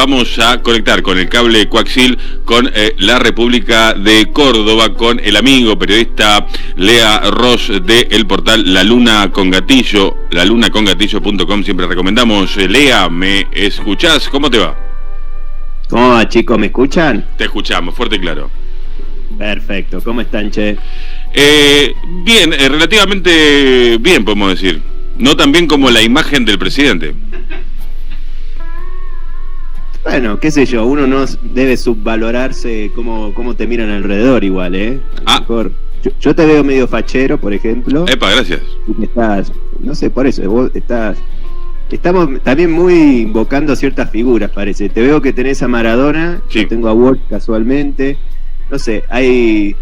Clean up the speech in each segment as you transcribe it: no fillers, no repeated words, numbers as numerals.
vamos a conectar con el cable coaxil con la República de Córdoba, con el amigo periodista Lea Ross del portal La Luna con Gatillo, lalunacongatillo.com. Siempre recomendamos. Lea, ¿me escuchás? ¿Cómo te va? ¿Cómo va, chicos? ¿Me escuchan? Te escuchamos, fuerte y claro. Perfecto. ¿Cómo están, che? Bien, relativamente bien, podemos decir. No tan bien como la imagen del presidente. Bueno, qué sé yo, uno no debe subvalorarse cómo te miran alrededor igual, ¿eh? Mejor. Yo te veo medio fachero, por ejemplo. Epa, gracias. Y estás, no sé, por eso, vos estás... Estamos también muy invocando ciertas figuras, parece. Te veo que tenés a Maradona, sí. Yo tengo a Walt casualmente. No sé, hay...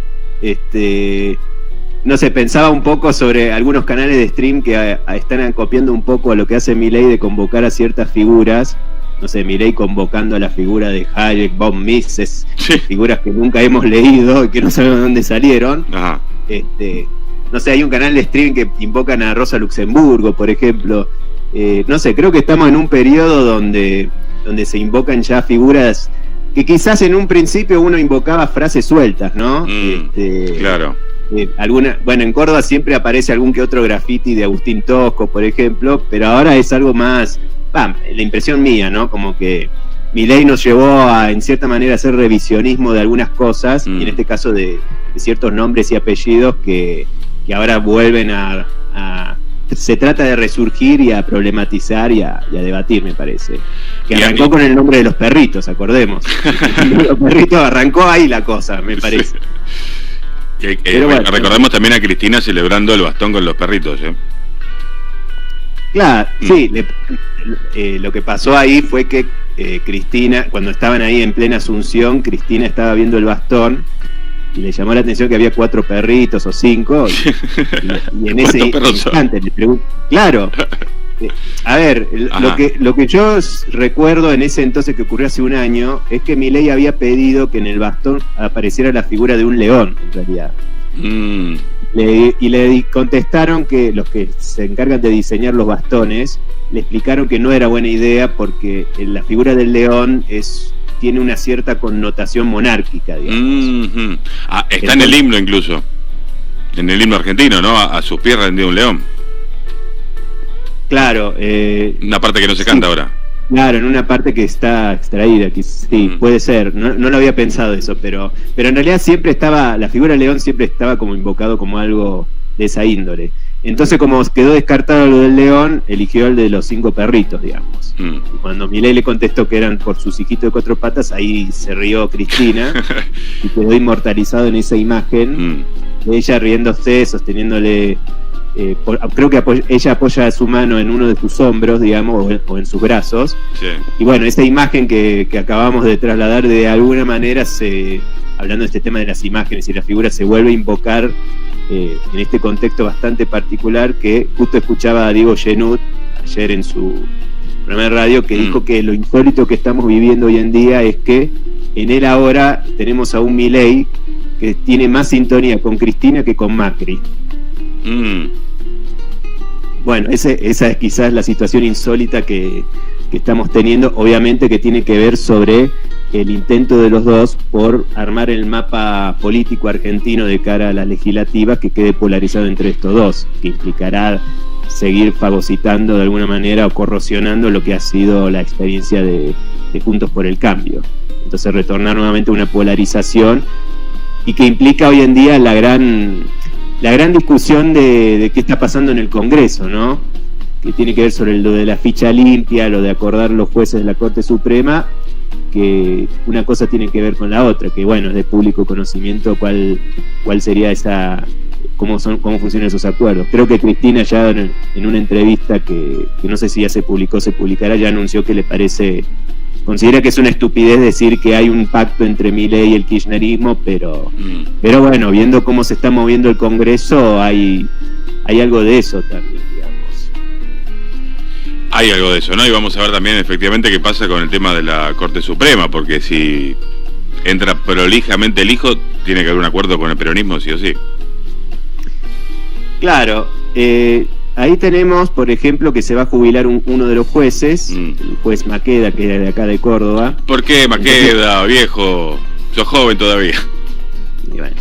No sé, pensaba un poco sobre algunos canales de stream que están copiando un poco a lo que hace Milei de convocar a ciertas figuras. No sé, Milei convocando a la figura de Hayek, von Mises, sí. Figuras que nunca hemos leído y que no sabemos de dónde salieron. Ajá. No sé, hay un canal de stream que invocan a Rosa Luxemburgo, por ejemplo. No sé, creo que estamos en un periodo donde se invocan ya figuras que quizás en un principio uno invocaba frases sueltas, ¿no? Claro. Bueno, en Córdoba siempre aparece algún que otro graffiti de Agustín Tosco, por ejemplo, pero ahora es algo más, la impresión mía, ¿no? Como que Milei nos llevó a, en cierta manera, hacer revisionismo de algunas cosas, y en este caso de ciertos nombres y apellidos que ahora vuelven a se trata de resurgir y a problematizar y a debatir, me parece. Que arrancó con el nombre de los perritos, acordemos. Los perritos arrancó ahí la cosa, me parece. Bueno, recordemos también a Cristina celebrando el bastón con los perritos, ¿eh? Claro, sí. Lo que pasó ahí fue que Cristina, cuando estaban ahí en plena Asunción, Cristina estaba viendo el bastón y le llamó la atención que había 4 perritos o 5 y en ese instante le pregunto, claro, a ver, lo que yo recuerdo en ese entonces, que ocurrió hace un año, es que Milei había pedido que en el bastón apareciera la figura de un león, en realidad. Y le contestaron que los que se encargan de diseñar los bastones le explicaron que no era buena idea porque la figura del león tiene una cierta connotación monárquica, digamos. Está en el himno incluso, en el himno argentino, ¿no? A sus pies rendido un león. Claro. Una parte que no se canta ahora. Claro, en una parte que está extraída, que sí, puede ser. No lo había pensado eso, pero en realidad siempre estaba, la figura del león siempre estaba como invocado como algo de esa índole. Entonces, como quedó descartado lo del león, eligió el de los 5 perritos, digamos. Y cuando Milei le contestó que eran por sus hijitos de 4 patas, ahí se rió Cristina y quedó inmortalizado en esa imagen de ella riéndose, sosteniéndole... creo que ella apoya su mano en uno de sus hombros, digamos, o en sus brazos. Sí. Y bueno, esa imagen que acabamos de trasladar, de alguna manera, hablando de este tema de las imágenes y la figura, se vuelve a invocar en este contexto bastante particular, que justo escuchaba a Diego Genut ayer en su programa de radio, que dijo que lo insólito que estamos viviendo hoy en día es que en él ahora tenemos a un Milei que tiene más sintonía con Cristina que con Macri. Bueno, esa es quizás la situación insólita que estamos teniendo, obviamente que tiene que ver sobre el intento de los dos por armar el mapa político argentino de cara a las legislativas, que quede polarizado entre estos dos, que implicará seguir fagocitando de alguna manera o corrosionando lo que ha sido la experiencia de Juntos por el Cambio. Entonces retornar nuevamente a una polarización, y que implica hoy en día la gran discusión de qué está pasando en el Congreso, ¿no? Que tiene que ver sobre lo de la ficha limpia, lo de acordar los jueces de la Corte Suprema, que una cosa tiene que ver con la otra, que bueno, es de público conocimiento cuál sería cómo funcionan esos acuerdos. Creo que Cristina ya en una entrevista que no sé si ya se publicará, ya anunció que considera que es una estupidez decir que hay un pacto entre Milei y el kirchnerismo, pero bueno, viendo cómo se está moviendo el Congreso, hay algo de eso también, digamos. Hay algo de eso, ¿no? Y vamos a ver también efectivamente qué pasa con el tema de la Corte Suprema, porque si entra prolijamente el hijo, tiene que haber un acuerdo con el peronismo, sí o sí. Claro, ahí tenemos, por ejemplo, que se va a jubilar uno de los jueces, el juez Maqueda, que era de acá de Córdoba. ¿Por qué Maqueda, viejo? Sos joven todavía. Y bueno,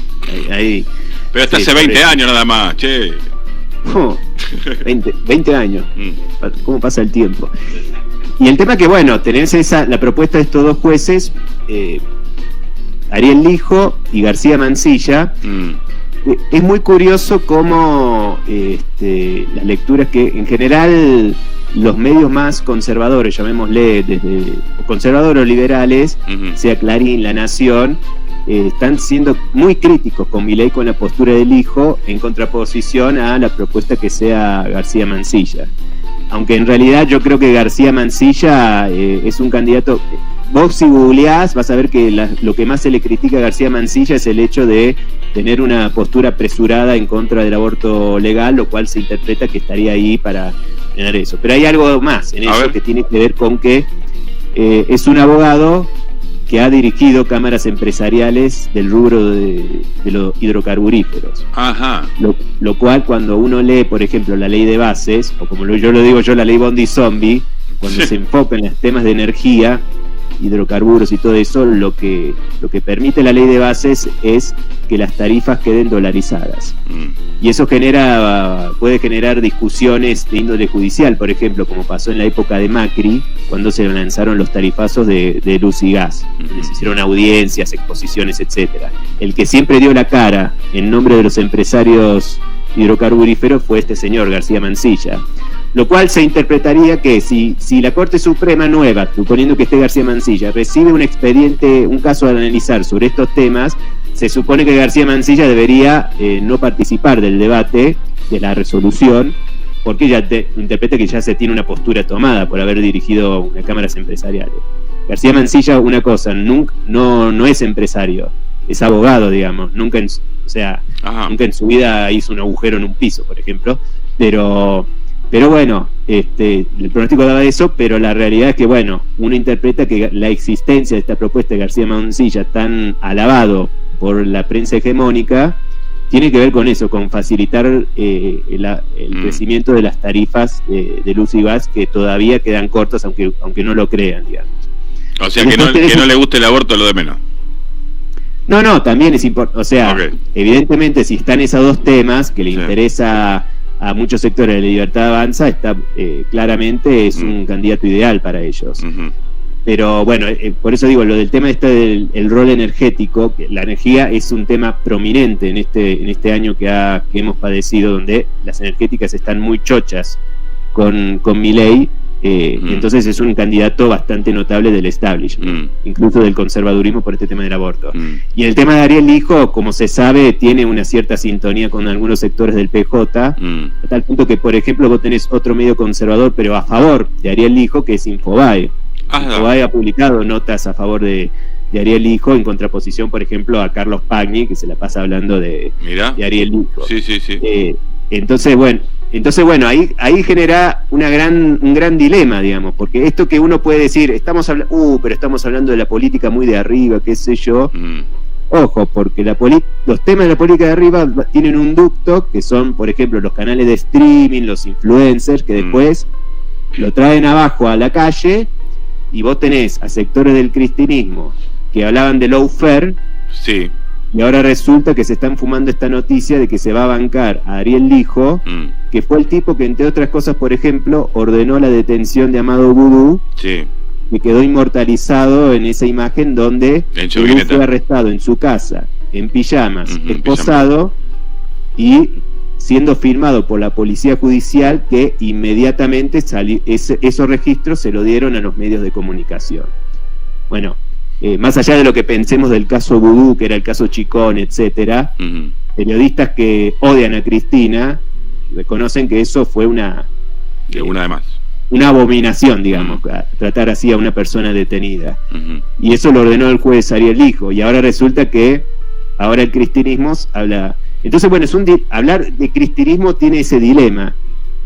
ahí pero hasta hace 20 años nada más, che. 20 años. ¿Cómo pasa el tiempo? Y el tema que, bueno, tenés la propuesta de estos dos jueces, Ariel Lijo y García Mansilla. Es muy curioso cómo las lecturas que, en general, los medios más conservadores, llamémosle desde conservadores o liberales, sea Clarín, La Nación, están siendo muy críticos con Milei, con la postura del Lijo, en contraposición a la propuesta que sea García Mansilla. Aunque en realidad yo creo que García Mansilla es un candidato. Vos si googleás vas a ver que lo que más se le critica a García Mansilla es el hecho de tener una postura apresurada en contra del aborto legal, lo cual se interpreta que estaría ahí para tener eso. Pero hay algo más en eso que tiene que ver con que es un abogado que ha dirigido cámaras empresariales del rubro de los hidrocarburíferos. Ajá. Lo cual, cuando uno lee, por ejemplo, la ley de bases, o como yo lo digo yo, la ley Bondi Zombie, cuando se enfoca en los temas de energía, hidrocarburos y todo eso, lo que permite la ley de bases es que las tarifas queden dolarizadas. Y eso puede generar discusiones de índole judicial, por ejemplo, como pasó en la época de Macri, cuando se lanzaron los tarifazos de luz y gas. Se hicieron audiencias, exposiciones, etcétera. El que siempre dio la cara en nombre de los empresarios hidrocarburíferos fue este señor, García Mansilla. Lo cual se interpretaría que si la Corte Suprema nueva, suponiendo que esté García Mansilla, recibe un expediente, un caso a analizar sobre estos temas, se supone que García Mansilla debería no participar del debate, de la resolución, porque ya interpreta que ya se tiene una postura tomada por haber dirigido unas cámaras empresariales. García Mansilla, una cosa, no es empresario, es abogado, digamos, nunca en su vida hizo un agujero en un piso, por ejemplo, pero bueno, el pronóstico daba eso, pero la realidad es que, bueno, uno interpreta que la existencia de esta propuesta de García Mansilla, tan alabado por la prensa hegemónica, tiene que ver con eso, con facilitar el crecimiento de las tarifas de luz y gas, que todavía quedan cortas, aunque no lo crean, digamos. O sea, que no le guste el aborto, lo de menos. No, también es importante. O sea, evidentemente, si están esos dos temas que le interesa a muchos sectores de la Libertad Avanza, está claramente es un candidato ideal para ellos. Pero bueno, por eso digo, lo del tema del rol energético, que la energía es un tema prominente en este año que hemos padecido, donde las energéticas están muy chochas con Milei. Entonces es un candidato bastante notable del establishment, incluso del conservadurismo por este tema del aborto. Y el tema de Ariel Lijo, como se sabe, tiene una cierta sintonía con algunos sectores del PJ, a tal punto que, por ejemplo, vos tenés otro medio conservador, pero a favor de Ariel Lijo, que es Infobae. Infobae ha publicado notas a favor de Ariel Lijo, en contraposición, por ejemplo, a Carlos Pagni, que se la pasa hablando de Ariel Lijo. Sí. Entonces, bueno, ahí genera un gran dilema, digamos, porque esto que uno puede decir, pero estamos hablando de la política muy de arriba, qué sé yo. Ojo, porque los temas de la política de arriba tienen un ducto, que son, por ejemplo, los canales de streaming, los influencers, que después lo traen abajo a la calle, y vos tenés a sectores del cristianismo que hablaban de lawfare. Sí. Y ahora resulta que se están fumando esta noticia de que se va a bancar a Ariel Lijo, que fue el tipo que, entre otras cosas, por ejemplo, ordenó la detención de Amado Vudú, que quedó inmortalizado en esa imagen donde Vudú fue arrestado en su casa, en pijamas, esposado, y siendo filmado por la policía judicial, que inmediatamente esos registros se lo dieron a los medios de comunicación. Bueno, más allá de lo que pensemos del caso Vudú, que era el caso Chicón, etcétera, periodistas que odian a Cristina reconocen que eso fue una abominación, digamos, tratar así a una persona detenida. Y eso lo ordenó el juez Ariel Lijo, y ahora resulta que ahora el cristianismo habla. Entonces, bueno, hablar de cristianismo tiene ese dilema.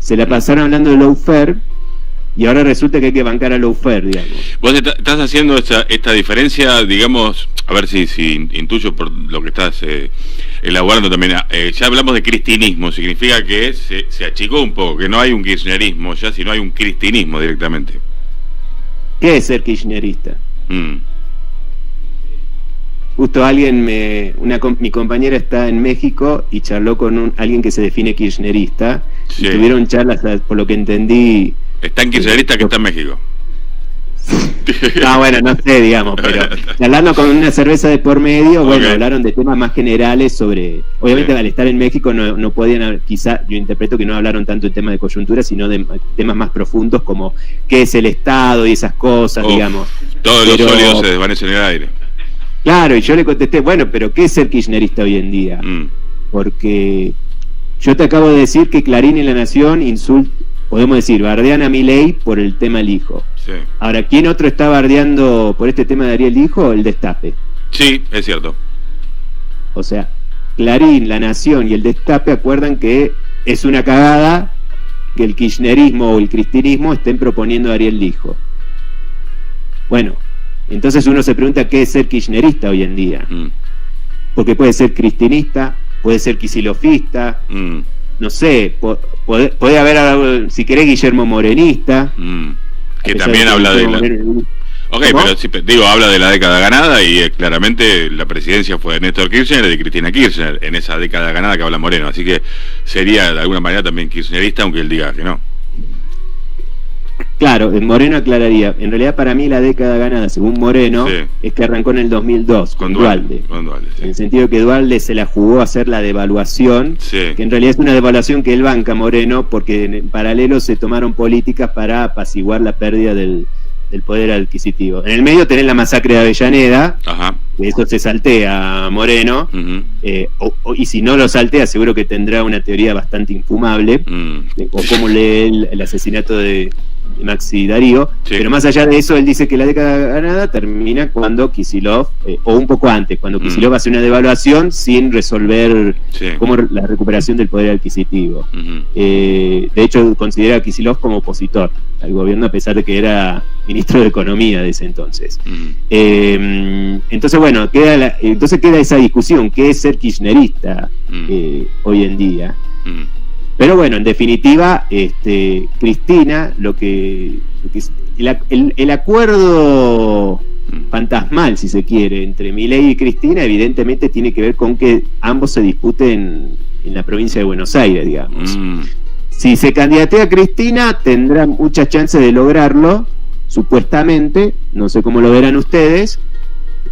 Se la pasaron hablando de lawfare, y ahora resulta que hay que bancar a lawfare, digamos. Vos estás haciendo esta diferencia, digamos, a ver si intuyo por lo que estás elaborando también. Ya hablamos de cristinismo, significa que se achicó un poco, que no hay un kirchnerismo ya, sino hay un cristinismo directamente. ¿Qué es ser kirchnerista? Justo mi compañera está en México y charló con alguien que se define kirchnerista, sí. Y tuvieron charlas, por lo que entendí. ¿Está en kirchnerista que está en México? No, bueno, no sé, digamos, pero hablando con una cerveza de por medio, bueno, hablaron de temas más generales sobre, obviamente al estar en México no podían, quizá, yo interpreto que no hablaron tanto de temas de coyuntura, sino de temas más profundos como qué es el Estado y esas cosas, digamos. Todos los sólidos se desvanecen en el aire. Claro, y yo le contesté, bueno, pero ¿qué es ser kirchnerista hoy en día? Porque yo te acabo de decir que Clarín y La Nación podemos decir, bardean a Milei por el tema del hijo. Sí. Ahora, ¿quién otro está bardeando por este tema de Ariel Hijo? El Destape. Sí, es cierto. O sea, Clarín, La Nación y el Destape acuerdan que es una cagada que el kirchnerismo o el cristinismo estén proponiendo a Ariel Hijo. Bueno, entonces uno se pregunta qué es ser kirchnerista hoy en día. Porque puede ser cristinista, puede ser quisilofista, no sé, puede haber, si querés, Guillermo Morenista. Que también habla de la... Ok, ¿cómo? Pero si, habla de la década ganada y claramente la presidencia fue de Néstor Kirchner y de Cristina Kirchner en esa década ganada que habla Moreno. Así que sería de alguna manera también kirchnerista, aunque él diga que no. Claro, Moreno aclararía. En realidad, para mí, la década ganada, según Moreno, sí, es que arrancó en el 2002 con Duhalde. Sí. En el sentido que Duhalde se la jugó a hacer la devaluación, sí, que en realidad es una devaluación que él banca, Moreno, porque en paralelo se tomaron políticas para apaciguar la pérdida del poder adquisitivo. En el medio tenés la masacre de Avellaneda, ajá, que eso se saltea Moreno, y si no lo saltea, seguro que tendrá una teoría bastante infumable, o cómo lee el asesinato de Maxi Darío, sí, pero más allá de eso, él dice que la década ganada termina cuando Kicillof, o un poco antes, cuando Kicillof hace una devaluación sin resolver, sí, como la recuperación del poder adquisitivo. De hecho, considera a Kicillof como opositor al gobierno, a pesar de que era ministro de Economía de ese entonces. Entonces, bueno, queda esa discusión, ¿qué es ser kirchnerista hoy en día? Pero bueno, en definitiva, Cristina, lo que es el acuerdo fantasmal, si se quiere, entre Milei y Cristina, evidentemente tiene que ver con que ambos se disputen en la provincia de Buenos Aires, digamos. Si se candidatea a Cristina, tendrá muchas chances de lograrlo, supuestamente, no sé cómo lo verán ustedes,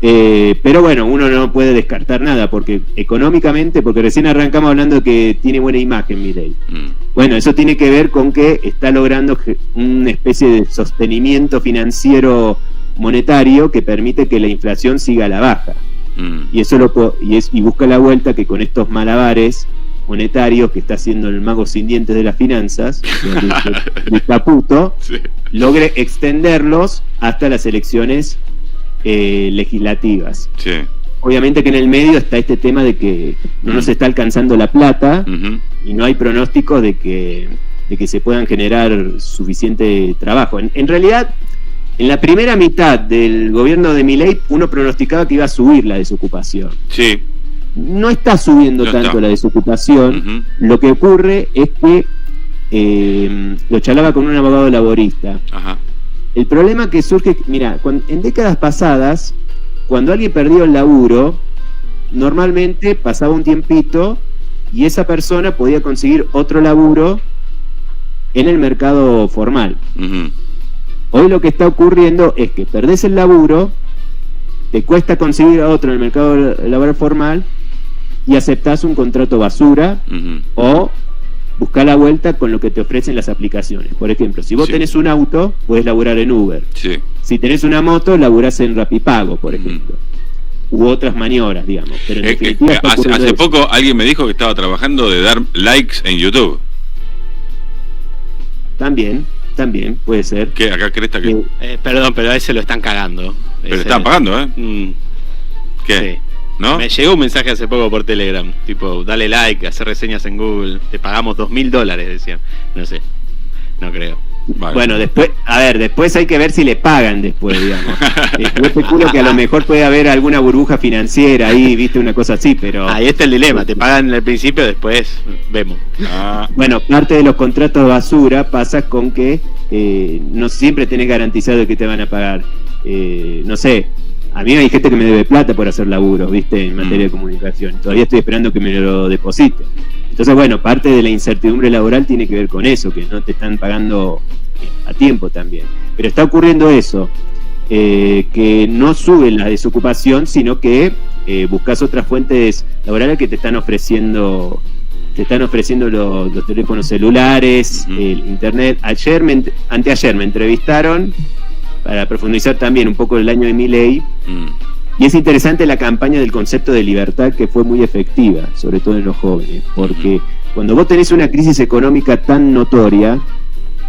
pero bueno, uno no puede descartar nada, porque económicamente, porque recién arrancamos hablando de que tiene buena imagen Milei. Bueno, eso tiene que ver con que está logrando una especie de sostenimiento financiero monetario que permite que la inflación siga a la baja. Y eso y busca la vuelta que con estos malabares monetarios que está haciendo el mago sin dientes de las finanzas, de Caputo, sí, logre extenderlos hasta las elecciones legislativas. Sí. Obviamente que en el medio está este tema de que no nos está alcanzando la plata, y no hay pronósticos de que se puedan generar suficiente trabajo. En realidad, en la primera mitad del gobierno de Milei, uno pronosticaba que iba a subir la desocupación. Sí. No está subiendo tanto la desocupación. Lo que ocurre es que lo charlaba con un abogado laborista. Ajá. El problema que surge, mira, en décadas pasadas, cuando alguien perdió el laburo, normalmente pasaba un tiempito y esa persona podía conseguir otro laburo en el mercado formal. Hoy lo que está ocurriendo es que perdés el laburo, te cuesta conseguir otro en el mercado laboral formal y aceptás un contrato basura, o buscar la vuelta con lo que te ofrecen las aplicaciones. Por ejemplo, si vos tenés un auto, podés laburar en Uber. Sí. Si tenés una moto, laburás en Rapipago, por ejemplo. U otras maniobras, digamos. Pero en definitiva hace poco alguien me dijo que estaba trabajando de dar likes en YouTube. También puede ser. ¿Qué? Acá Cresta que... perdón, pero a ese lo están cagando. Pero están pagando, ¿Qué? Sí. ¿No? Me llegó un mensaje hace poco por Telegram, tipo, dale like, hacer reseñas en Google, te pagamos $2.000, decían. No sé, no creo. Vale. Bueno, después hay que ver si le pagan después, digamos. Yo especulo que a lo mejor puede haber alguna burbuja financiera ahí, viste, una cosa así, pero... Ahí está el dilema, te pagan al principio, después vemos. Bueno, parte de los contratos basura pasa con que no siempre tenés garantizado que te van a pagar. No sé, a mí hay gente que me debe plata por hacer laburos, viste, en materia de comunicación. Todavía estoy esperando que me lo deposite. Entonces, bueno, parte de la incertidumbre laboral tiene que ver con eso, que no te están pagando a tiempo también. Pero está ocurriendo eso, que no sube la desocupación, sino que buscas otras fuentes laborales que te están ofreciendo los teléfonos celulares, el internet. Anteayer me entrevistaron para profundizar también un poco el año de Milei. Y es interesante la campaña del concepto de libertad, que fue muy efectiva, sobre todo en los jóvenes, porque cuando vos tenés una crisis económica tan notoria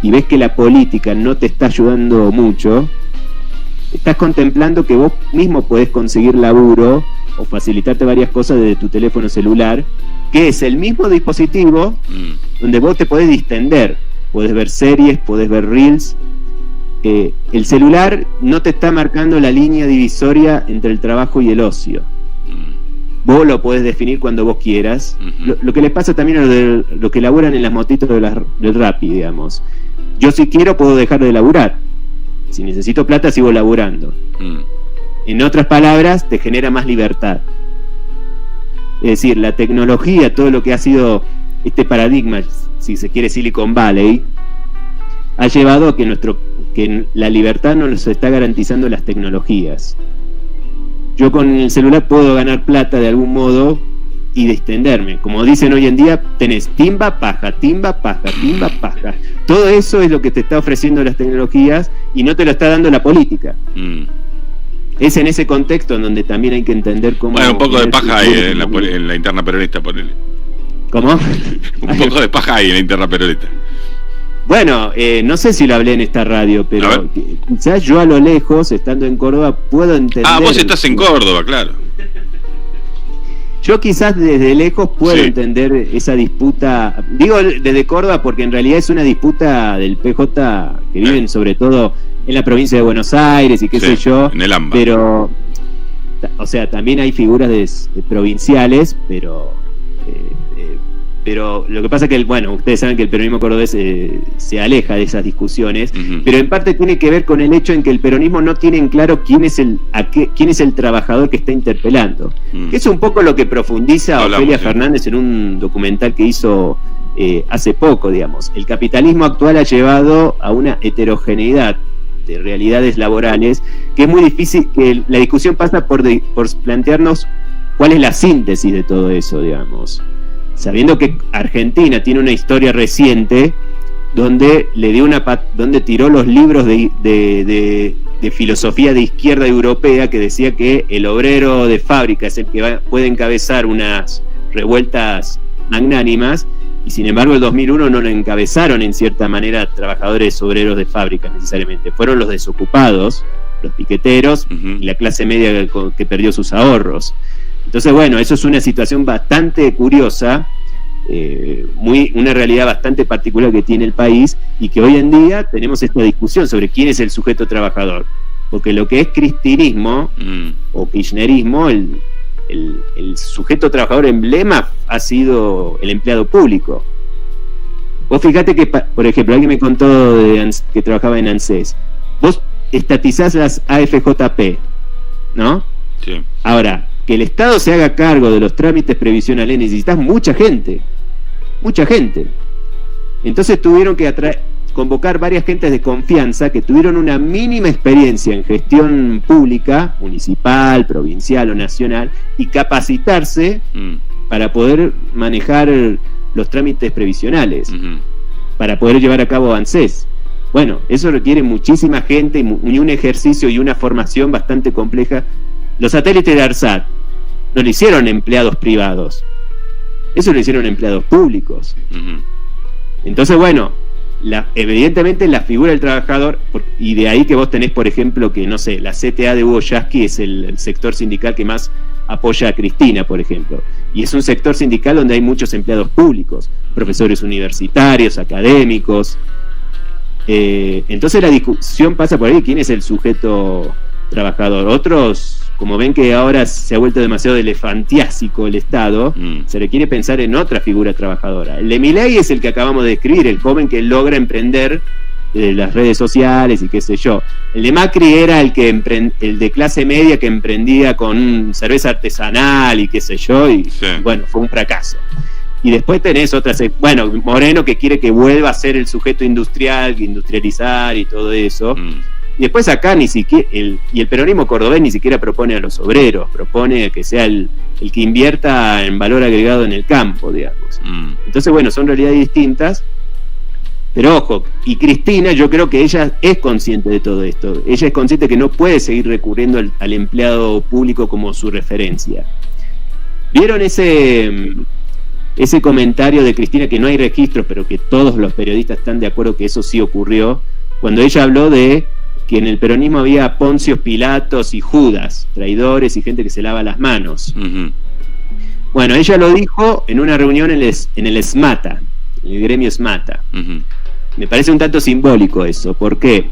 y ves que la política no te está ayudando mucho, estás contemplando que vos mismo podés conseguir laburo o facilitarte varias cosas desde tu teléfono celular, que es el mismo dispositivo donde vos te podés distender, podés ver series, podés ver reels. El celular no te está marcando la línea divisoria entre el trabajo y el ocio. Vos lo podés definir cuando vos quieras. Lo que les pasa también a los que laburan en las motitos del Rappi, digamos. Yo, si quiero, puedo dejar de laburar. Si necesito plata, sigo laburando. En otras palabras, te genera más libertad. Es decir, la tecnología, todo lo que ha sido este paradigma, si se quiere, Silicon Valley, ha llevado a que la libertad no nos está garantizando las tecnologías. Yo con el celular puedo ganar plata de algún modo y distenderme. Como dicen hoy en día, tenés timba, paja, timba, paja, timba, paja. Todo eso es lo que te está ofreciendo las tecnologías y no te lo está dando la política. Es en ese contexto en donde también hay que entender cómo... Bueno, un poco de paja hay en la interna peronista, ponele. ¿Cómo? Un poco de paja hay en la interna peronista. Bueno, no sé si lo hablé en esta radio, pero quizás yo a lo lejos, estando en Córdoba, puedo entender... Vos estás en Córdoba, claro. Yo quizás desde lejos puedo entender esa disputa. Digo desde Córdoba porque en realidad es una disputa del PJ que viven sobre todo en la provincia de Buenos Aires y qué sé yo. En el AMBA. Pero, o sea, también hay figuras provinciales, pero lo que pasa es que, bueno, ustedes saben que el peronismo cordobés se aleja de esas discusiones, pero en parte tiene que ver con el hecho en que el peronismo no tiene en claro quién es el trabajador que está interpelando. Que es un poco lo que profundiza Ofelia Fernández en un documental que hizo hace poco, digamos. El capitalismo actual ha llevado a una heterogeneidad de realidades laborales que es muy difícil, que la discusión pasa por plantearnos cuál es la síntesis de todo eso, digamos. Sabiendo que Argentina tiene una historia reciente donde donde tiró los libros de filosofía de izquierda europea, que decía que el obrero de fábrica es el que puede encabezar unas revueltas magnánimas, y sin embargo el 2001 no lo encabezaron en cierta manera trabajadores obreros de fábrica necesariamente, fueron los desocupados, los piqueteros y la clase media que perdió sus ahorros. Entonces, bueno, eso es una situación bastante curiosa, una realidad bastante particular que tiene el país, y que hoy en día tenemos esta discusión sobre quién es el sujeto trabajador, porque lo que es cristinismo o kirchnerismo, el sujeto trabajador emblema ha sido el empleado público. Vos fíjate que, por ejemplo, alguien me contó que trabajaba en ANSES, vos estatizás las AFJP, ¿no? Sí. Ahora, que el Estado se haga cargo de los trámites previsionales, necesitas mucha gente. Entonces tuvieron que convocar varias gentes de confianza que tuvieron una mínima experiencia en gestión pública, municipal, provincial o nacional, y capacitarse para poder manejar los trámites previsionales, para poder llevar a cabo ANSES. Bueno, eso requiere muchísima gente y un ejercicio y una formación bastante compleja. Los satélites de ARSAT no lo hicieron empleados privados, eso lo hicieron empleados públicos. Entonces, bueno, evidentemente la figura del trabajador, y de ahí que vos tenés, por ejemplo, que no sé, la CTA de Hugo Yasky es el sector sindical que más apoya a Cristina, por ejemplo, y es un sector sindical donde hay muchos empleados públicos, profesores universitarios, académicos. Entonces la discusión pasa por ahí, ¿quién es el sujeto trabajador? Otros, como ven que ahora se ha vuelto demasiado elefantiásico el Estado, se le quiere pensar en otra figura trabajadora. El de Milei es el que acabamos de describir, el joven que logra emprender las redes sociales y qué sé yo. El de Macri era el de clase media que emprendía con cerveza artesanal y qué sé yo, y bueno, fue un fracaso. Y después tenés otras, bueno, Moreno que quiere que vuelva a ser el sujeto industrial, industrializar y todo eso. Y después acá ni siquiera, y el peronismo cordobés ni siquiera propone a los obreros, propone que sea el que invierta en valor agregado en el campo, digamos. Entonces, bueno, son realidades distintas, pero ojo, y Cristina, yo creo que ella es consciente de todo esto. Ella es consciente que no puede seguir recurriendo al empleado público como su referencia. ¿Vieron ese comentario de Cristina, que no hay registros, pero que todos los periodistas están de acuerdo que eso sí ocurrió, cuando ella habló de que en el peronismo había Poncios Pilatos y Judas, traidores y gente que se lava las manos? Bueno, ella lo dijo en una reunión en el SMATA, en el gremio SMATA. Me parece un tanto simbólico eso, porque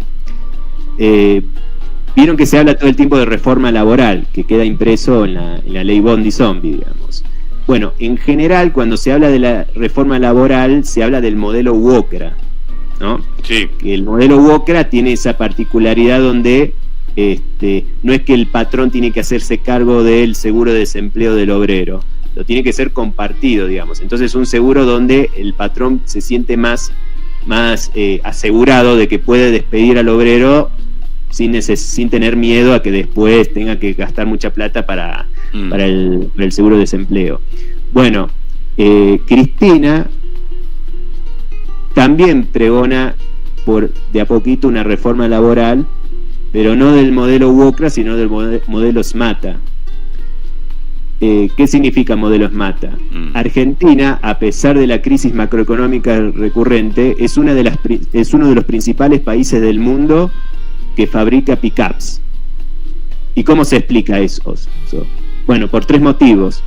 vieron que se habla todo el tiempo de reforma laboral, que queda impreso en la ley Bondi-Zombie, digamos. Bueno, en general, cuando se habla de la reforma laboral, se habla del modelo UOCRA, ¿no? Sí. Que el modelo UOCRA tiene esa particularidad donde no es que el patrón tiene que hacerse cargo del seguro de desempleo del obrero, lo tiene que ser compartido, digamos. Entonces, un seguro donde el patrón se siente más asegurado de que puede despedir al obrero sin tener miedo a que después tenga que gastar mucha plata para el seguro de desempleo. Bueno, Cristina también pregona de a poquito una reforma laboral, pero no del modelo UOCRA, sino del modelo SMATA. ¿Qué significa modelo SMATA? Argentina, a pesar de la crisis macroeconómica recurrente, es uno de los principales países del mundo que fabrica pickups. ¿Y cómo se explica eso? Bueno, por 3 motivos.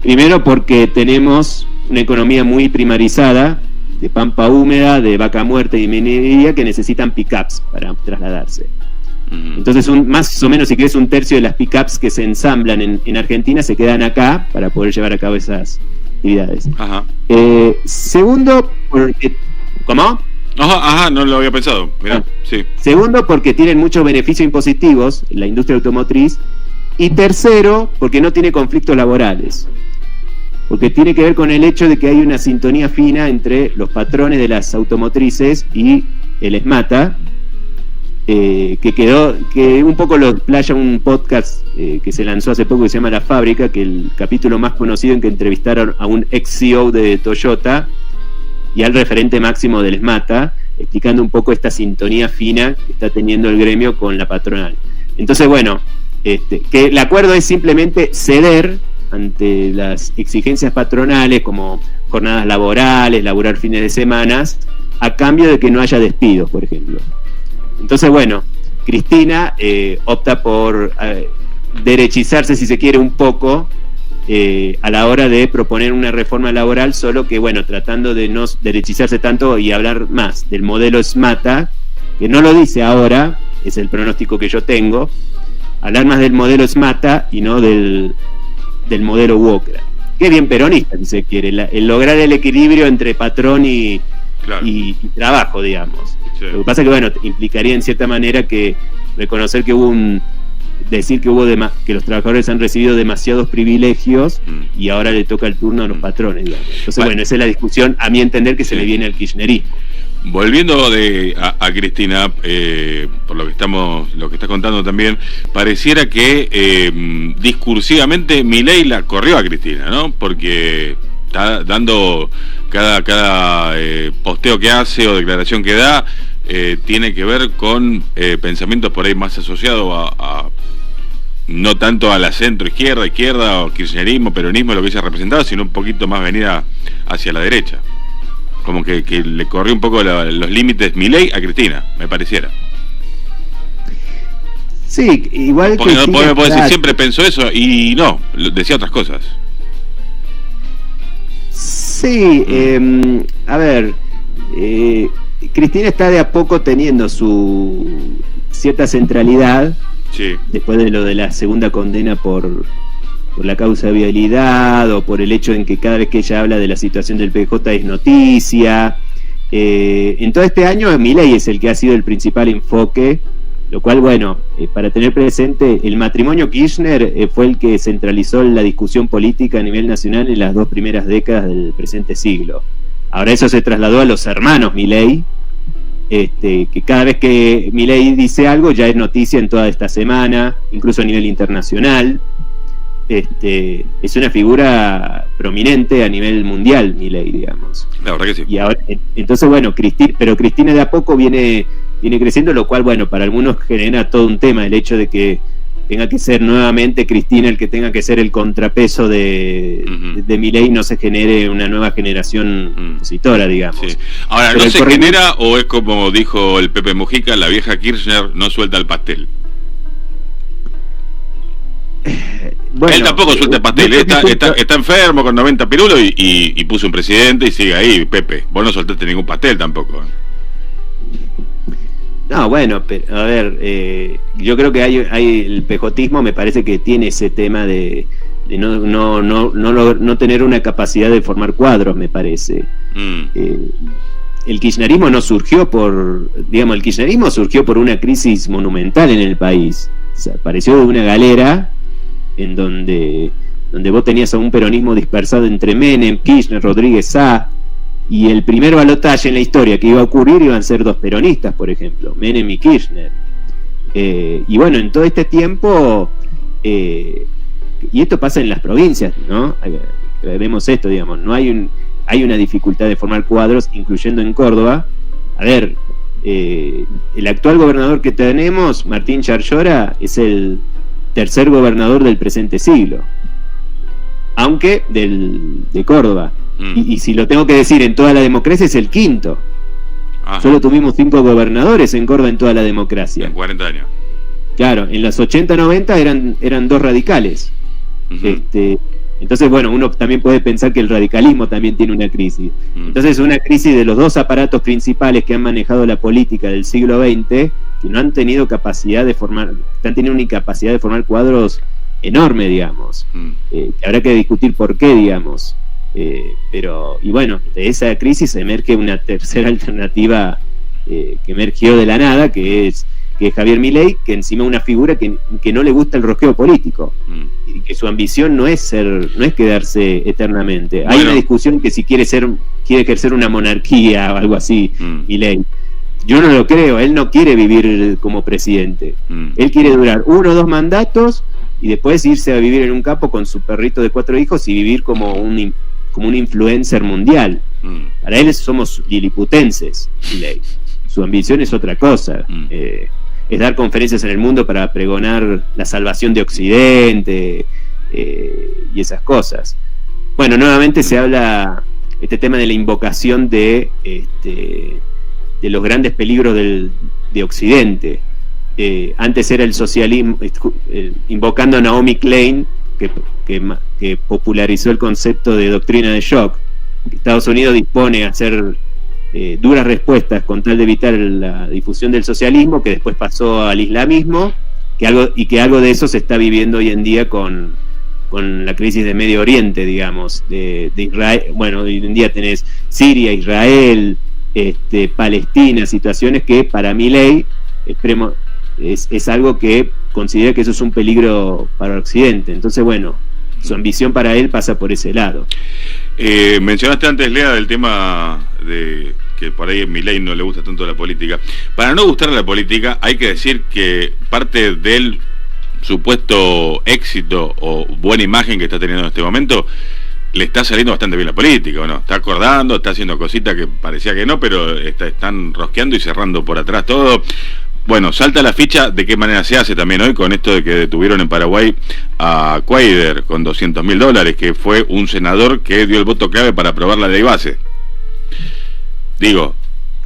Primero, porque tenemos una economía muy primarizada, de pampa húmeda, de vaca muerta y minería, que necesitan pickups para trasladarse. Entonces, más o menos, si querés, 1/3 de las pickups que se ensamblan en Argentina se quedan acá para poder llevar a cabo esas actividades. Segundo, porque... ¿Cómo? Ajá, no lo había pensado. Mirá, sí. Segundo, porque tienen muchos beneficios impositivos en la industria automotriz. Y tercero, porque no tiene conflictos laborales. Porque tiene que ver con el hecho de que hay una sintonía fina entre los patrones de las automotrices y el SMATA, que un poco lo explaya un podcast que se lanzó hace poco que se llama La Fábrica, que el capítulo más conocido en que entrevistaron a un ex CEO de Toyota y al referente máximo del SMATA, explicando un poco esta sintonía fina que está teniendo el gremio con la patronal. Entonces, bueno, que el acuerdo es simplemente ceder ante las exigencias patronales, como jornadas laborales, laburar fines de semana, a cambio de que no haya despidos, por ejemplo. Entonces, bueno, Cristina opta por derechizarse, si se quiere, un poco a la hora de proponer una reforma laboral, solo que, bueno, tratando de no derechizarse tanto y hablar más del modelo SMATA, que no lo dice ahora, es el pronóstico que yo tengo, hablar más del modelo SMATA y no del modelo UOCRA, que es bien peronista, si se quiere, el lograr el equilibrio entre patrón y trabajo, digamos. Sí. Lo que pasa es que, bueno, implicaría en cierta manera que reconocer que que los trabajadores han recibido demasiados privilegios y ahora le toca el turno a los patrones, digamos. Entonces, bueno, esa es la discusión, a mi entender, que se le viene al kirchnerismo. Volviendo a Cristina, por lo que estás contando también, pareciera que discursivamente Milei la corrió a Cristina, ¿no? Porque está dando cada posteo que hace o declaración que da, tiene que ver con pensamientos por ahí más asociados a no tanto a la izquierda o kirchnerismo, peronismo, lo que ella representaba, sino un poquito más venida hacia la derecha. Como que le corrió un poco los límites Milei a Cristina, me pareciera. Sí, igual porque no puede decir siempre pensó eso y no, decía otras cosas. Sí, a ver, Cristina está de a poco teniendo su cierta centralidad, Sí. después de lo de la segunda condena por la causa de vialidad, o por el hecho en que cada vez que ella habla de la situación del PJ es noticia. En todo este año Milei es el que ha sido el principal enfoque, lo cual, bueno, para tener presente, el matrimonio Kirchner fue el que centralizó la discusión política a nivel nacional en las 2 primeras décadas del presente siglo. Ahora eso se trasladó a los hermanos Milei, que cada vez que Milei dice algo ya es noticia en toda esta semana, incluso a nivel internacional. Es una figura prominente a nivel mundial, Milei, digamos. La verdad que sí. Y ahora, entonces, bueno, Cristina de a poco viene creciendo, lo cual, bueno, para algunos genera todo un tema, el hecho de que tenga que ser nuevamente Cristina el que tenga que ser el contrapeso de Milei, no se genere una nueva generación opositora, digamos. Sí. Ahora, pero ¿no se genera o es como dijo el Pepe Mujica, la vieja Kirchner no suelta el pastel? Bueno, él tampoco suelta el pastel, está enfermo con 90 pirulos y puso un presidente y sigue ahí, Pepe. Vos no soltaste ningún pastel tampoco. No, bueno, pero, a ver, yo creo que hay el pejotismo, me parece que tiene ese tema de no tener una capacidad de formar cuadros, me parece. El kirchnerismo no surgió el kirchnerismo surgió por una crisis monumental en el país. O sea, apareció de una galera en donde vos tenías a un peronismo dispersado entre Menem, Kirchner, Rodríguez Sá, y el primer balotaje en la historia que iba a ocurrir iban a ser 2 peronistas, por ejemplo, Menem y Kirchner. Y bueno, en todo este tiempo, y esto pasa en las provincias, ¿no? Vemos esto, digamos, hay una dificultad de formar cuadros, incluyendo en Córdoba. A ver, el actual gobernador que tenemos, Martín Charllora, es el tercer gobernador del presente siglo, aunque de Córdoba. Y si lo tengo que decir, en toda la democracia es el quinto. Solo tuvimos 5 gobernadores en Córdoba en toda la democracia. En 40 años. Claro, en los 80-90 eran 2 radicales. Entonces, bueno, uno también puede pensar que el radicalismo también tiene una crisis. Entonces, una crisis de los 2 aparatos principales que han manejado la política del siglo XX, que no han tenido capacidad de formar, están teniendo una incapacidad de formar cuadros enorme, digamos. Habrá que discutir por qué, digamos. Y bueno, de esa crisis emerge una tercera alternativa que emergió de la nada, que es Javier Milei, que encima es una figura que no le gusta el rosqueo político, y que su ambición no es quedarse eternamente. Hay una discusión que si quiere ejercer una monarquía o algo así, Milei. Yo no lo creo, él no quiere vivir como presidente. Él quiere durar 1 o 2 mandatos y después irse a vivir en un campo con su perrito de 4 hijos y vivir como un influencer mundial. Para él somos liliputenses, Milei. Su ambición es otra cosa. Es dar conferencias en el mundo para pregonar la salvación de Occidente y esas cosas. Bueno, nuevamente se habla este tema de la invocación de los grandes peligros de Occidente. Antes era el socialismo, invocando a Naomi Klein, que popularizó el concepto de doctrina de shock. Estados Unidos dispone a hacer duras respuestas con tal de evitar la difusión del socialismo, que después pasó al islamismo, que algo de eso se está viviendo hoy en día con la crisis de Medio Oriente, digamos, de Israel. Bueno, hoy en día tenés Siria, Israel, Palestina, situaciones que para Milei es algo que considera que eso es un peligro para Occidente. Entonces, bueno, su ambición para él pasa por ese lado. Mencionaste antes, Lea, del tema de que por ahí a Milei no le gusta tanto la política. Para no gustarle la política, hay que decir que parte del supuesto éxito o buena imagen que está teniendo en este momento, le está saliendo bastante bien la política, ¿o no? Está acordando, está haciendo cositas que parecía que no, pero están rosqueando y cerrando por atrás todo. Bueno, salta la ficha de qué manera se hace también hoy con esto de que detuvieron en Paraguay a Cuader con $200.000, que fue un senador que dio el voto clave para aprobar la ley base. Digo,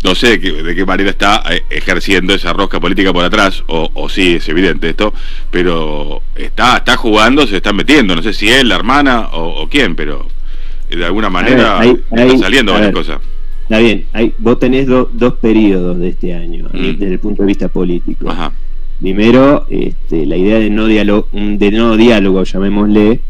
no sé de qué manera está ejerciendo esa rosca política por atrás, o sí, es evidente esto, pero está jugando, se está metiendo, no sé si él, la hermana o quién, pero de alguna manera están saliendo varias cosas. Está bien, vos tenés dos periodos de este año, desde el punto de vista político. Ajá. Primero, la idea de no diálogo, llamémosle,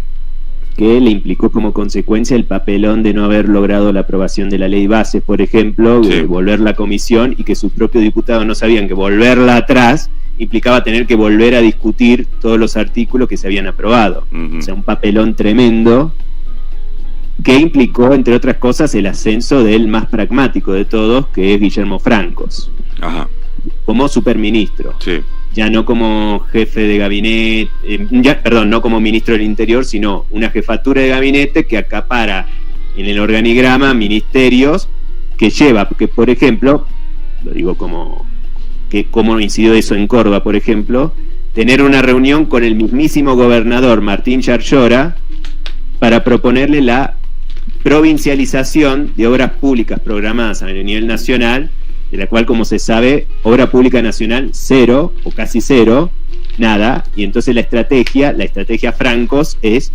que le implicó como consecuencia el papelón de no haber logrado la aprobación de la ley bases, por ejemplo, Sí. de volver la comisión, y que sus propios diputados no sabían que volverla atrás implicaba tener que volver a discutir todos los artículos que se habían aprobado. Ujú. O sea, un papelón tremendo que implicó, entre otras cosas, el ascenso del más pragmático de todos, que es Guillermo Francos, Ajá. como superministro. Sí. Ya no como jefe de gabinete, no como ministro del Interior, sino una jefatura de gabinete que acapara en el organigrama ministerios que lleva, porque por ejemplo, lo digo cómo incidió eso en Córdoba, por ejemplo, tener una reunión con el mismísimo gobernador Martín Yarlora para proponerle la provincialización de obras públicas programadas a nivel nacional, de la cual, como se sabe, obra pública nacional, 0 o casi 0, nada, y entonces la estrategia Francos es,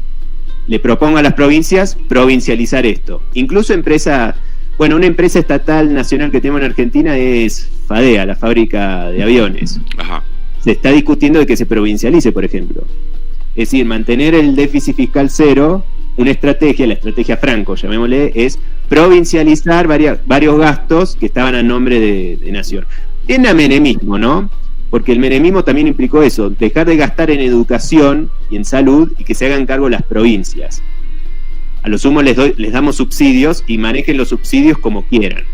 le propongo a las provincias provincializar esto. Incluso una empresa estatal nacional que tenemos en Argentina es FADEA, la fábrica de aviones. Ajá. Se está discutiendo de que se provincialice, por ejemplo. Es decir, mantener el déficit fiscal 0, la estrategia Franco, llamémosle, es provincializar varios gastos que estaban a nombre de nación. Tiene menemismo, ¿no? Porque el menemismo también implicó eso, dejar de gastar en educación y en salud y que se hagan cargo las provincias. A lo sumo les damos subsidios y manejen los subsidios como quieran.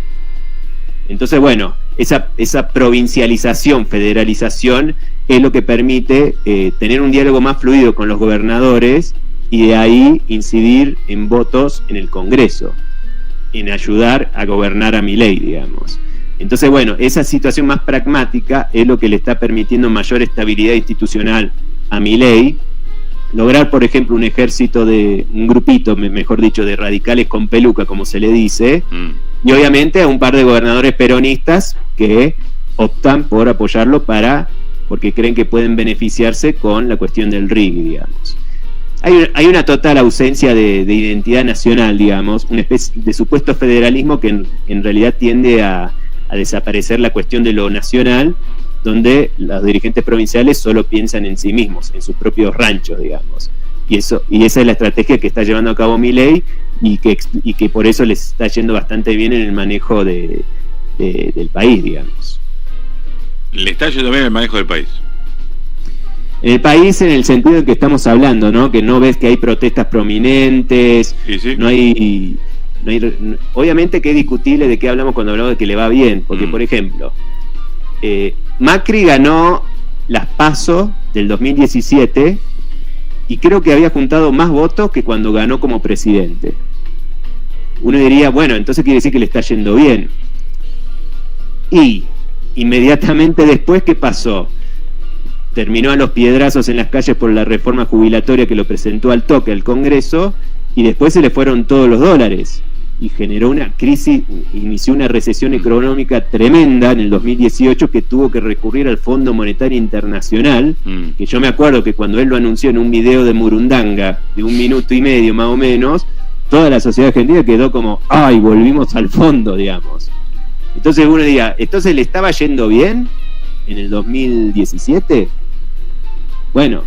Entonces, bueno, esa provincialización, federalización, es lo que permite tener un diálogo más fluido con los gobernadores y de ahí incidir en votos en el Congreso, en ayudar a gobernar a Milei, digamos. Entonces, bueno, esa situación más pragmática es lo que le está permitiendo mayor estabilidad institucional a Milei, lograr, por ejemplo, un grupito, mejor dicho, de radicales con peluca, como se le dice, y obviamente a un par de gobernadores peronistas que optan por apoyarlo porque creen que pueden beneficiarse con la cuestión del RIG, digamos. Hay una total ausencia de identidad nacional, digamos, una especie de supuesto federalismo que en realidad tiende a desaparecer la cuestión de lo nacional, donde los dirigentes provinciales solo piensan en sí mismos, en sus propios ranchos, digamos. Y esa es la estrategia que está llevando a cabo Milei y que por eso les está yendo bastante bien en el manejo del país, digamos. Le está yendo bien el manejo del país. En el país, en el sentido en que estamos hablando, ¿no? Que no ves que hay protestas prominentes, ¿Sí? no hay obviamente que es discutible de qué hablamos cuando hablamos de que le va bien, porque por ejemplo, Macri ganó las PASO del 2017 y creo que había juntado más votos que cuando ganó como presidente. Uno diría, bueno, entonces quiere decir que le está yendo bien. Y inmediatamente después, ¿qué pasó? Terminó a los piedrazos en las calles por la reforma jubilatoria que lo presentó al toque al Congreso, y después se le fueron todos los dólares y generó una crisis, inició una recesión económica tremenda en el 2018 que tuvo que recurrir al Fondo Monetario Internacional, que yo me acuerdo que cuando él lo anunció en un video de Murundanga de 1 minuto y medio más o menos, toda la sociedad argentina quedó como, ¡ay, volvimos al fondo!, digamos. Entonces uno diría, ¿entonces le estaba yendo bien en el 2017? Bueno,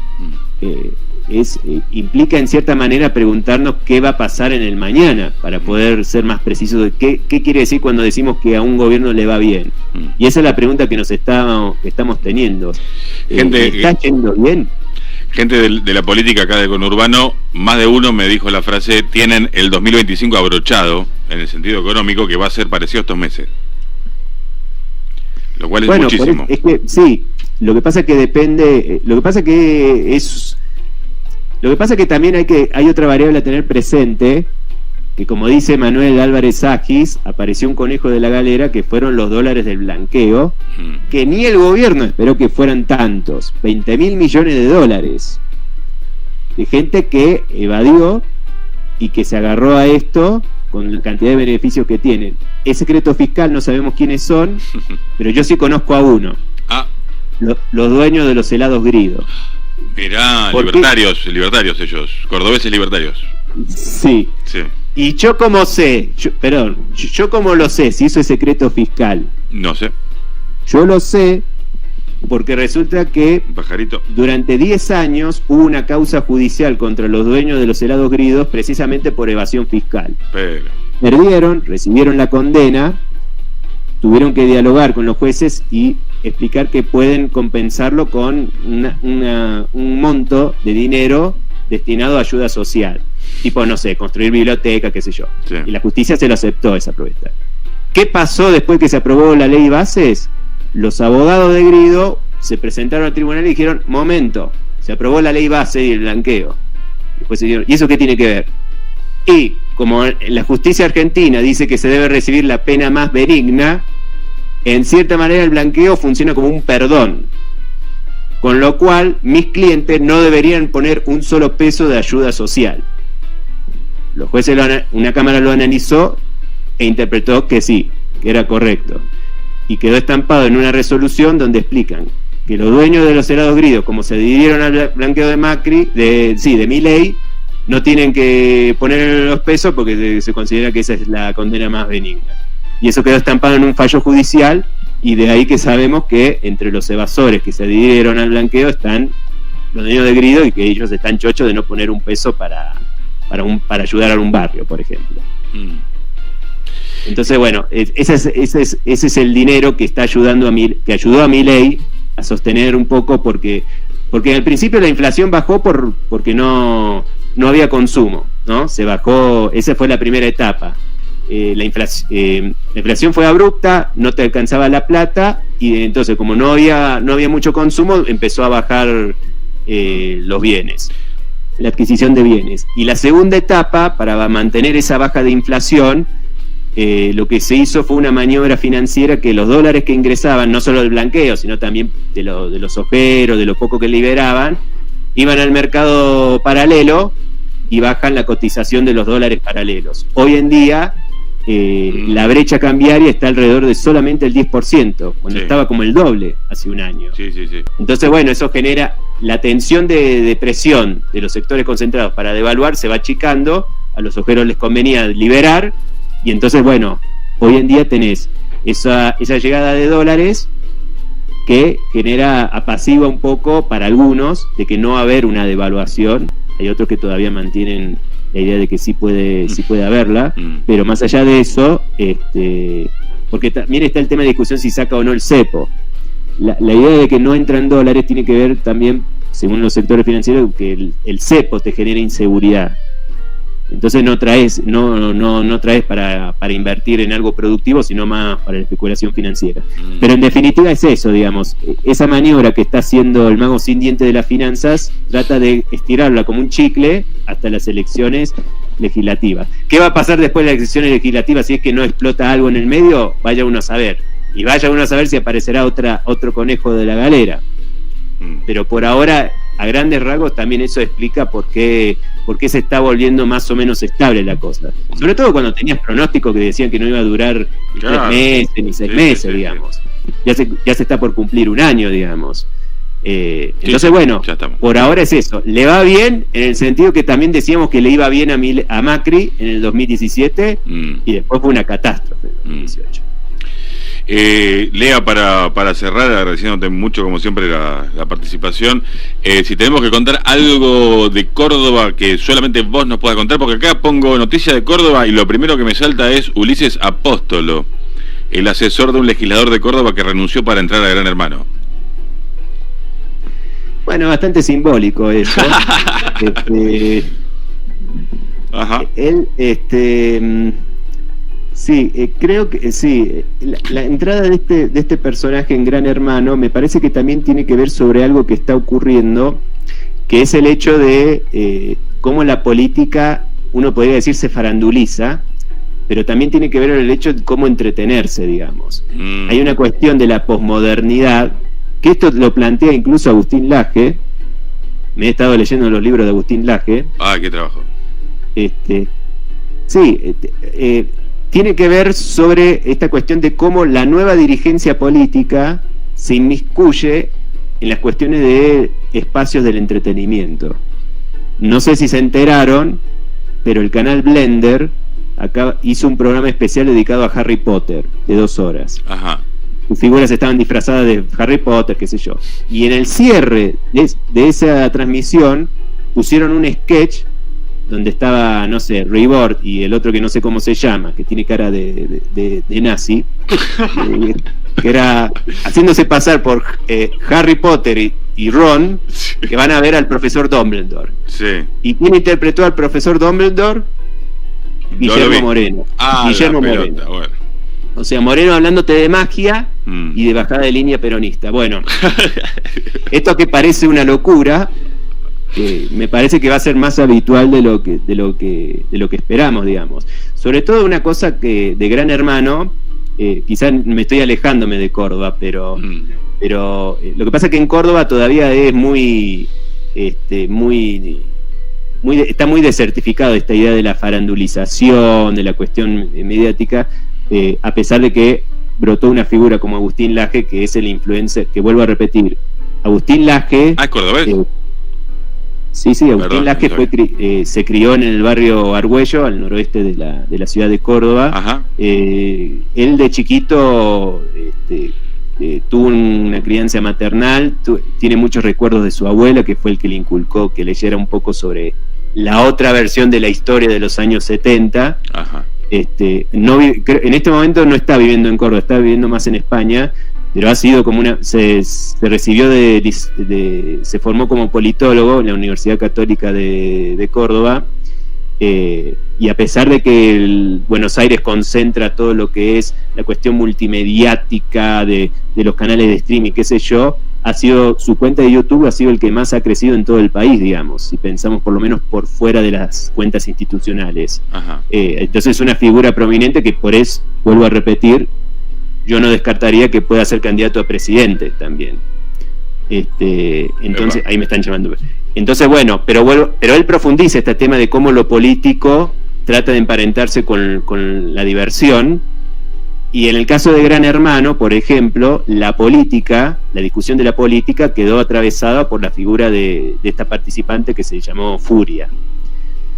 implica en cierta manera preguntarnos qué va a pasar en el mañana para poder ser más precisos de qué quiere decir cuando decimos que a un gobierno le va bien. Y esa es la pregunta que estamos teniendo. ¿Está yendo bien? Gente de la política acá de Conurbano, más de uno me dijo la frase, tienen el 2025 abrochado, en el sentido económico, que va a ser parecido a estos meses. Lo cual es muchísimo. Es que sí, lo que pasa es que depende, lo que pasa es que también hay otra variable a tener presente, que como dice Manuel Álvarez Agis, apareció un conejo de la galera que fueron los dólares del blanqueo, que ni el gobierno esperó que fueran tantos, 20.000 millones de dólares, de gente que evadió y que se agarró a esto con la cantidad de beneficios que tienen. Es secreto fiscal, no sabemos quiénes son, pero yo sí conozco a uno. Los dueños de los helados Grido. Mirá, libertarios ellos, cordobeses libertarios. Sí. Y yo como sé, yo como lo sé, si eso es secreto fiscal. No sé. Yo lo sé porque resulta que Pajarito. durante 10 años hubo una causa judicial contra los dueños de los helados Gridos precisamente por evasión fiscal. Pero. Perdieron, recibieron la condena, tuvieron que dialogar con los jueces y explicar que pueden compensarlo con un monto de dinero destinado a ayuda social. Tipo, no sé, construir biblioteca, qué sé yo. Sí. Y la justicia se lo aceptó esa propuesta. ¿Qué pasó después que se aprobó la ley Bases? Los abogados de Grido se presentaron al tribunal y dijeron, momento, se aprobó la ley Bases y el blanqueo. Después se dijeron, ¿y eso qué tiene que ver? Y como la justicia argentina dice que se debe recibir la pena más benigna, en cierta manera el blanqueo funciona como un perdón. Con lo cual, mis clientes no deberían poner un solo peso de ayuda social. Los jueces, una cámara lo analizó e interpretó que sí, que era correcto. Y quedó estampado en una resolución donde explican que los dueños de los helados Gridos, como se dividieron al blanqueo de Macri, de Milei, no tienen que poner los pesos porque se considera que esa es la condena más benigna. Y eso quedó estampado en un fallo judicial, y de ahí que sabemos que entre los evasores que se dividieron al blanqueo están los dueños de Grido y que ellos están chochos de no poner un peso para ayudar a un barrio, por ejemplo. Entonces, bueno, ese es el dinero que está ayudando que ayudó a Milei a sostener un poco, porque al principio la inflación bajó porque no había consumo, ¿no? Se bajó, esa fue la primera etapa. La inflación fue abrupta, no te alcanzaba la plata, y entonces como no había mucho consumo, empezó a bajar los bienes, la adquisición de bienes. Y la segunda etapa, para mantener esa baja de inflación, lo que se hizo fue una maniobra financiera, que los dólares que ingresaban, no solo del blanqueo, sino también de los ojeros, de lo poco que liberaban, iban al mercado paralelo y bajan la cotización de los dólares paralelos. Hoy en día la brecha cambiaria está alrededor de solamente el 10%, cuando estaba como el doble hace un año. Sí. Entonces, bueno, eso genera la tensión de presión de los sectores concentrados para devaluar, se va achicando, a los ojeros les convenía liberar, y entonces, bueno, hoy en día tenés esa llegada de dólares que apacigua un poco para algunos de que no va a haber una devaluación. Hay otros que todavía mantienen la idea de que sí puede haberla, pero más allá de eso, porque también está el tema de discusión si saca o no el cepo. La idea de que no entran dólares tiene que ver también, según los sectores financieros, que el cepo te genera inseguridad. Entonces no traes para invertir en algo productivo, sino más para la especulación financiera. Pero en definitiva es eso, digamos, esa maniobra que está haciendo el mago sin diente de las finanzas, trata de estirarla como un chicle hasta las elecciones legislativas. ¿Qué va a pasar después de las elecciones legislativas si es que no explota algo en el medio? Vaya uno a saber. Y vaya uno a saber si aparecerá otro conejo de la galera. Pero por ahora, a grandes rasgos, también eso explica por qué se está volviendo más o menos estable la cosa. Sobre todo cuando tenías pronósticos que decían que no iba a durar ni 3 meses, ni 6 meses, digamos. Ya se está por cumplir un año, digamos. Entonces, bueno, por ahora es eso. Le va bien en el sentido que también decíamos que le iba bien a Macri en el 2017 y después fue una catástrofe en el 2018. Lea, para cerrar, agradeciéndote mucho como siempre la participación, si tenemos que contar algo de Córdoba que solamente vos nos puedas contar, porque acá pongo noticias de Córdoba y lo primero que me salta es Ulises Apóstolo, el asesor de un legislador de Córdoba que renunció para entrar a Gran Hermano. Bueno, bastante simbólico eso. Ajá. Él, sí, creo que sí. La entrada de este personaje en Gran Hermano me parece que también tiene que ver sobre algo que está ocurriendo, que es el hecho de cómo la política, uno podría decir, se faranduliza, pero también tiene que ver el hecho de cómo entretenerse, digamos. Hay una cuestión de la posmodernidad, que esto lo plantea incluso Agustín Laje. Me he estado leyendo los libros de Agustín Laje. Ah, qué trabajo. Tiene que ver sobre esta cuestión de cómo la nueva dirigencia política se inmiscuye en las cuestiones de espacios del entretenimiento. No sé si se enteraron, pero el canal Blender acá hizo un programa especial dedicado a Harry Potter, de 2 horas. Ajá. Sus figuras estaban disfrazadas de Harry Potter, qué sé yo. Y en el cierre de esa transmisión pusieron un sketch donde estaba, no sé, Rebord y el otro que no sé cómo se llama, que tiene cara de nazi, que era haciéndose pasar por Harry Potter y Ron, que van a ver al profesor Dumbledore. Sí. ¿Y quién interpretó al profesor Dumbledore? Guillermo Moreno. Guillermo Moreno. Bueno. O sea, Moreno hablándote de magia y de bajada de línea peronista. Bueno, esto que parece una locura, me parece que va a ser más habitual de lo que esperamos, digamos. Sobre todo una cosa que de Gran Hermano, quizás me estoy alejándome de Córdoba, pero lo que pasa es que en Córdoba todavía es está muy desertificado esta idea de la farandulización, de la cuestión mediática, a pesar de que brotó una figura como Agustín Laje, que es el influencer, que vuelvo a repetir, Agustín Laje... ¿es cordobés? Sí, Agustín Laje se crió en el barrio Argüello, al noroeste de la ciudad de Córdoba. Ajá. Él de chiquito tuvo una crianza maternal, tiene muchos recuerdos de su abuela, que fue el que le inculcó que leyera un poco sobre la otra versión de la historia de los años 70. Ajá. En este momento no está viviendo en Córdoba, está viviendo más en España, pero ha sido como se recibió se formó como politólogo en la Universidad Católica de Córdoba, y a pesar de que Buenos Aires concentra todo lo que es la cuestión multimediática de los canales de streaming, qué sé yo, su cuenta de YouTube ha sido el que más ha crecido en todo el país, digamos, si pensamos por lo menos por fuera de las cuentas institucionales. Ajá. Entonces es una figura prominente que, por eso, vuelvo a repetir, yo no descartaría que pueda ser candidato a presidente también. Entonces, ahí me están llamando. Entonces, bueno, pero él profundiza este tema de cómo lo político trata de emparentarse con la diversión. Y en el caso de Gran Hermano, por ejemplo, la discusión de la política quedó atravesada por la figura de esta participante que se llamó Furia.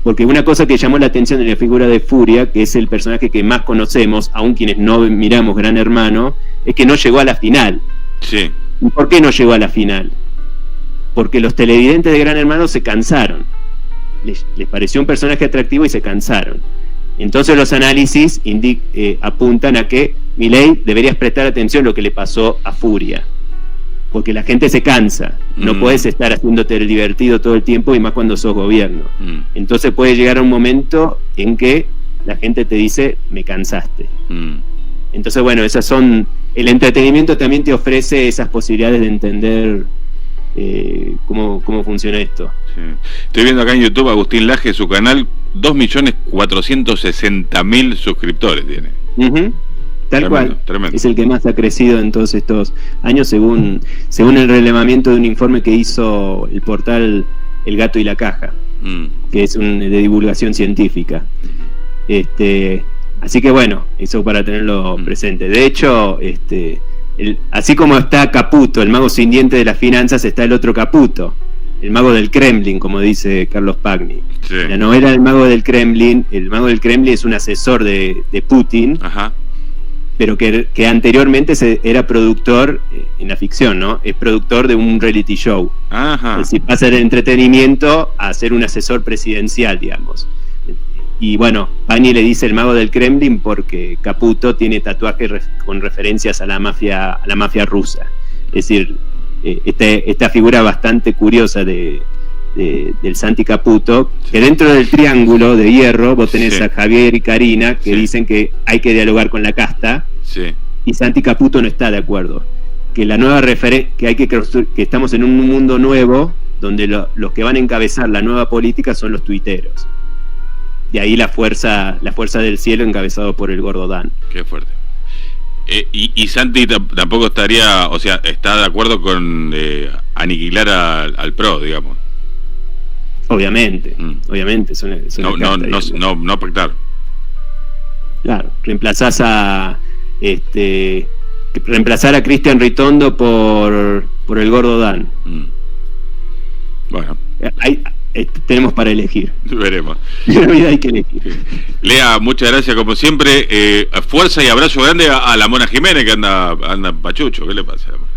Porque una cosa que llamó la atención de la figura de Furia, que es el personaje que más conocemos, aun quienes no miramos Gran Hermano, es que no llegó a la final. Sí. ¿Y por qué no llegó a la final? Porque los televidentes de Gran Hermano se cansaron. Les pareció un personaje atractivo y se cansaron. Entonces los análisis apuntan a que, Milei, deberías prestar atención a lo que le pasó a Furia. Porque la gente se cansa. No puedes estar haciéndote el divertido todo el tiempo, y más cuando sos gobierno. Entonces puede llegar a un momento en que la gente te dice, me cansaste. Entonces, bueno, esas son... El entretenimiento también te ofrece esas posibilidades de entender cómo funciona esto. Sí. Estoy viendo acá en YouTube Agustín Laje, su canal, 2.460.000 suscriptores tiene. Tal tremendo, cual. Tremendo. Es el que más ha crecido en todos estos años, según el relevamiento de un informe que hizo el portal El Gato y la Caja, que es de divulgación científica. Así que bueno, eso para tenerlo presente. De hecho, así como está Caputo, el mago sin diente de las finanzas, está el otro Caputo, el mago del Kremlin, como dice Carlos Pagni. Sí. La novela El mago del Kremlin es un asesor de Putin. Ajá. Pero que anteriormente era productor en la ficción, ¿no? Es productor de un reality show. Ajá. Es decir, pasa del entretenimiento a ser un asesor presidencial, digamos. Y bueno, Pani le dice el mago del Kremlin porque Caputo tiene tatuajes con referencias a la mafia rusa. Es decir, esta figura bastante curiosa del Santi Caputo, que dentro del triángulo de hierro vos tenés a Javier y Karina, que dicen que hay que dialogar con la casta, y Santi Caputo no está de acuerdo, que la nueva que estamos en un mundo nuevo donde los que van a encabezar la nueva política son los tuiteros. De ahí la fuerza del cielo encabezado por el Gordo Dan. Qué fuerte. Y Santi tampoco estaría, o sea, está de acuerdo con aniquilar al PRO, digamos. Obviamente, es una no pactar. Claro, reemplazar a Cristian Ritondo por el Gordo Dan. Bueno. tenemos para elegir. Veremos. Y en la vida hay que elegir. Lea, muchas gracias como siempre. Fuerza y abrazo grande a la Mona Jiménez, que anda pachucho. ¿Qué le pasa a la Mona?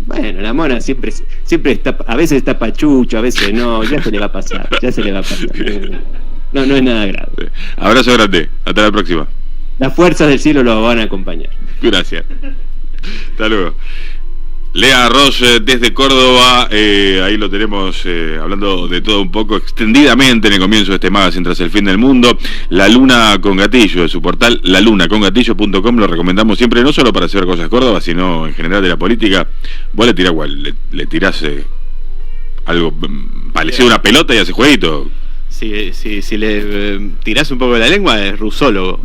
Bueno, la Mona siempre está, a veces está pachucho, a veces no, ya se le va a pasar. No es nada grave. Abrazo grande, hasta la próxima. Las fuerzas del cielo lo van a acompañar. Gracias. Hasta luego. Lea Ross desde Córdoba, ahí lo tenemos hablando de todo un poco extendidamente en el comienzo de este magazine tras el fin del mundo. La Luna con Gatillo, de su portal lalunacongatillo.com, lo recomendamos siempre, no solo para hacer cosas Córdoba, sino en general de la política. Vos le tirás algo parecido a una pelota y hace jueguito. Si le tirás un poco de la lengua, es rusólogo.